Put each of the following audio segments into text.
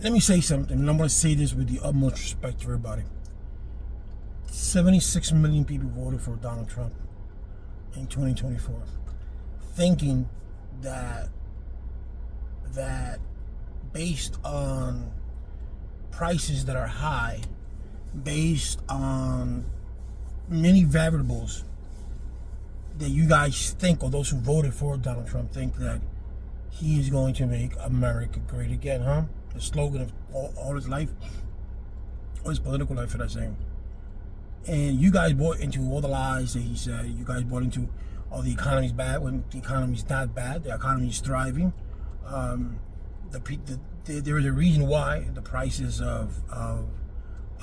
let me say something, and I'm going to say this with the utmost respect to everybody. 76 million people voted for Donald Trump in 2024, thinking that based on prices that are high, based on many variables, that you guys think, or those who voted for Donald Trump think that he is going to make America great again, huh? The slogan of all his life, or his political life, should I say. And you guys bought into all the lies that he said. You guys bought into, oh, the economy's bad, when the economy's not bad. The economy's thriving. There is a reason why the prices of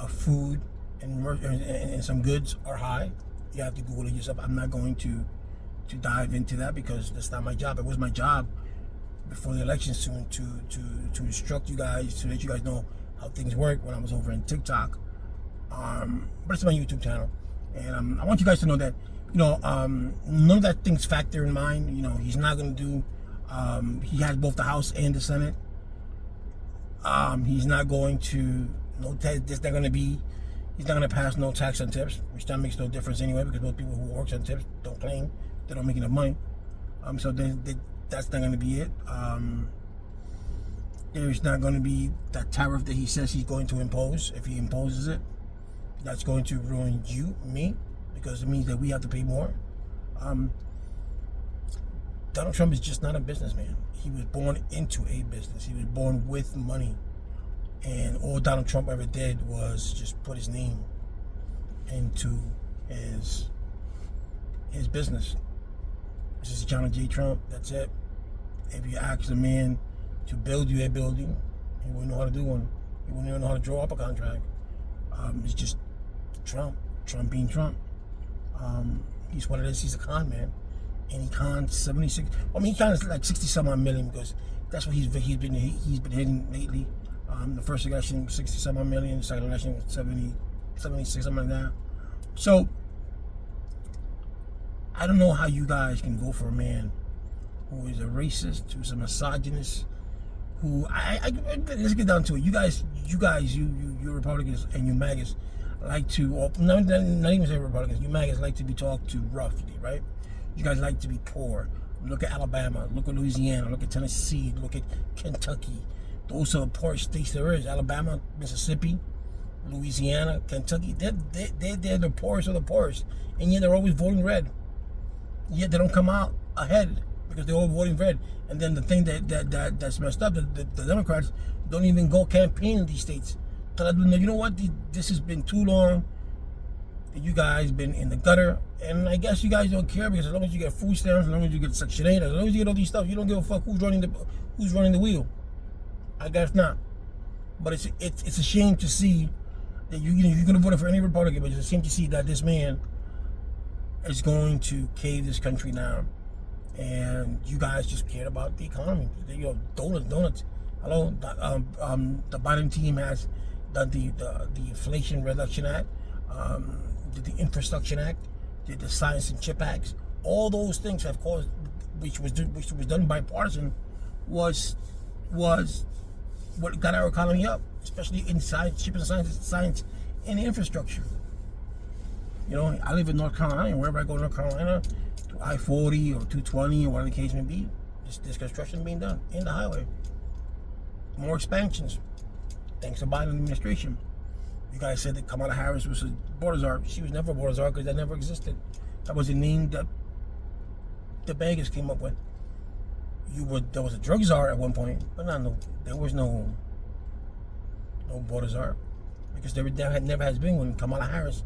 food and some goods are high. You have to Google it yourself. I'm not going to dive into that because that's not my job. It was my job before the election soon to instruct you guys, to let you guys know how things work when I was over in TikTok. But it's my YouTube channel, and I want you guys to know that, you know, none of that things factor in mind. You know, he's not going to do. He has both the House and the Senate. He's not going to. He's not going to pass no tax on tips, which that makes no difference anyway, because those people who work on tips don't claim they don't make enough money. So that's not going to be it. There's not going to be that tariff that he says he's going to impose. If he imposes it, that's going to ruin me, because it means that we have to pay more. Donald Trump is just not a businessman. He was born into a business. He was born with money. And all Donald Trump ever did was just put his name into his business. This is Donald J. Trump. That's it. If you ask a man to build you a building, he wouldn't know how to do one. He wouldn't even know how to draw up a contract. It's just Trump being Trump. He's what it is. He's a con man, and he conned 76. I mean, he conned like 60-some-odd million, because that's what he's been hitting lately. The first election, 60-some-odd million. The second election, 76, something like that. So I don't know how you guys can go for a man who is a racist, who's a misogynist, who let's get down to it. You Republicans and you MAGAs like to, or not even say Republicans, you MAGAs like to be talked to roughly, right? You guys like to be poor. Look at Alabama, look at Louisiana, look at Tennessee, look at Kentucky. Those are the poorest states there is. Alabama, Mississippi, Louisiana, Kentucky. They're the poorest of the poorest, and yet they're always voting red. Yet they don't come out ahead because they're all voting red. And then the thing that's messed up, the Democrats don't even go campaign in these states. You know what? This has been too long. You guys been in the gutter, and I guess you guys don't care, because as long as you get food stamps, as long as you get Section 8, as long as you get all these stuff, you don't give a fuck who's running the wheel. I guess not. But it's a shame to see that you're gonna vote for any Republican, but it's a shame to see that this man is going to cave this country down, and you guys just cared about the economy. You know, donuts. Hello, the Biden team has done the Inflation Reduction Act, did the Infrastructure Act, did the Science and Chip Acts. All those things have caused, which was done bipartisan, was what got our economy up, especially in science, chip and science and infrastructure. You know, I live in North Carolina, and wherever I go to North Carolina, to I-40 or 220 or whatever the case may be, this construction being done in the highway. More expansions, thanks to Biden administration. You guys said that Kamala Harris was a border czar. She was never a border czar, because that never existed. That was a name that the baggers came up with. There was a drug czar at one point, but there was no border czar, because there never has been one. Kamala Harris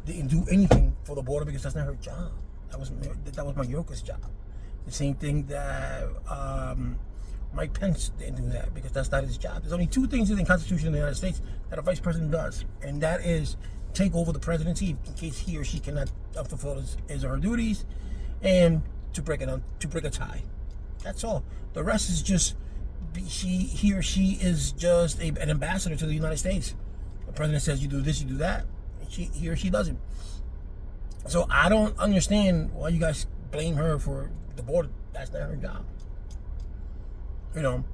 didn't do anything for the border, because that's not her job. That was Mayorkas' job. The same thing that Mike Pence didn't do that, because that's not his job. There's only two things in the Constitution of the United States that a vice president does, and that is take over the presidency in case he or she cannot fulfill his or her duties, and to break a tie. That's all. The rest is just he or she is just an ambassador to the United States. The president says you do this, you do that. He or she doesn't. So I don't understand why you guys blame her for the border. That's not her job. You know,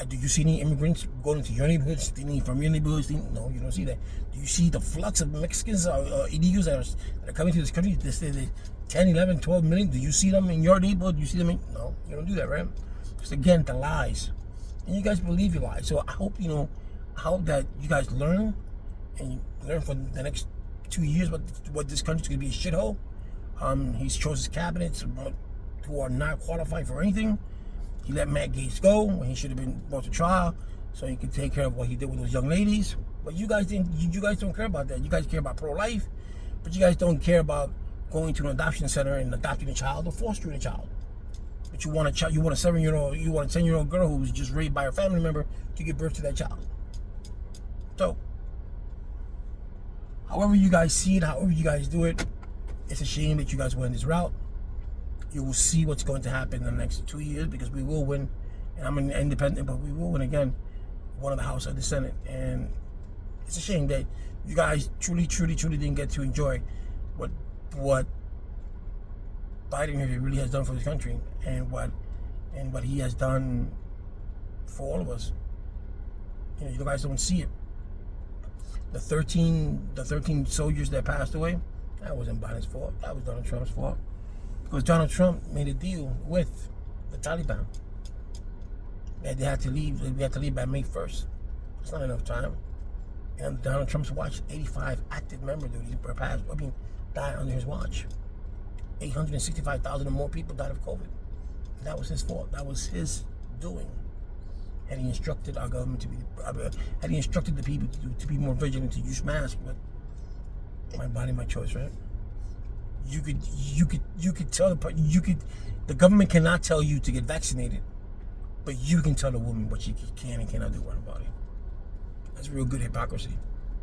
Do you see any immigrants going into your neighborhood, stealing from your neighborhood? No, you don't see that. Do you see the flux of Mexicans or illegals that are coming to this country? They say 10, 11, 12 million. Do you see them in your neighborhood? Do you see them no, you don't do that, right? Just again, the lies. And you guys believe your lies. So I hope, I hope that you guys learn and you learn for the next 2 years what this country's going to be a shithole. He's chose his cabinets who are not qualified for anything. He let Matt Gaetz go when he should have been brought to trial so he could take care of what he did with those young ladies. But you guys don't care about that. You guys care about pro-life, but you guys don't care about going to an adoption center and adopting a child or fostering a child. But you want a child, you want a 7-year-old, you want a 10-year-old girl who was just raised by her family member to give birth to that child. So, however you guys see it, however you guys do it, it's a shame that you guys went this route. You will see what's going to happen in the next 2 years because we will win. And I'm an independent, but we will win again. One of the House or the Senate. And it's a shame that you guys truly didn't get to enjoy what Biden here really has done for this country and what he has done for all of us. You guys don't see it. The 13 soldiers that passed away, that wasn't Biden's fault. That was Donald Trump's fault. Because Donald Trump made a deal with the Taliban. That they had to leave. They had to leave by May 1st. It's not enough time. And Donald Trump's watch, 85 active member duties died under his watch. 865,000 or more people died of COVID. That was his fault. That was his doing. Had he instructed our government had he instructed the people to be more vigilant, to use masks, but my body, my choice, right? You could tell the government cannot tell you to get vaccinated, but you can tell the woman what she can and cannot do about it. That's real good hypocrisy.